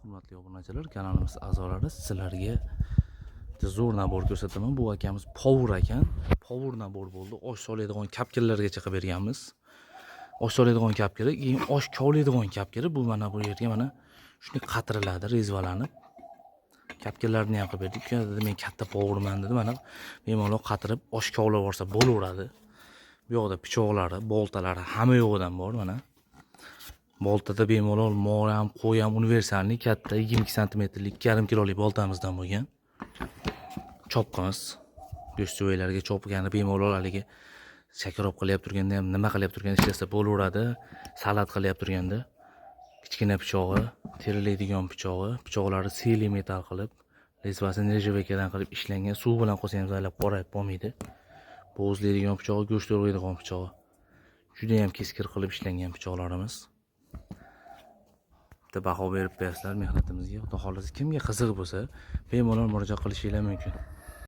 Hurmatli obunachilar, kanalimiz a'zolari, sizlarga zo'r nabor ko'rsataman. Bu akamiz povur ekan. Povur nabor bo'ldi. Osh soladigan kapkirlargacha qilib berganmiz. Osh soladigan kapkiri, keyin osh kovlaydigan kapkiri. Bu mana bu yerga mana shunday qatiriladi, rezvalanib. Kapkirlarni ham qilib berdik. Dedi, men katta povurman dedi. Mana bemalol qatirib osh kovlab olsa bo'laveradi. Bu yoqda pichoqlari, boltalari hamma yo'g'idan bor mana. Boltada bemalol mol ham, qo'y ham universalniy katta 22 santimetrlik 2,5 kilolik boltamizdan bo'lgan. Chopqimiz go'shtvoylarga chopgani bemalol haligi shakarop qilyap turganda ham nima qilyap turganda ishlasa bo'laveradi. Salat qilyap turganda kichkina pichog'i, terilaydigan pichog'i, pichoqlari seli metal qilib, lezvasini nержавейкаdan qilib ishlangan. Suv bilan qo'sa ham zaylab qorayib qolmaydi. Bo'zlaydigan pichog'i, go'sht o'rg'aydigan pichog'i. Juda ham keskir qilib ishlangan pichoqlarimiz. Baho berib bersizlar mehnatimizga. Xudo xolasa kimga qiziq bo'lsa, bemalol murojaat qilishingiz mumkin.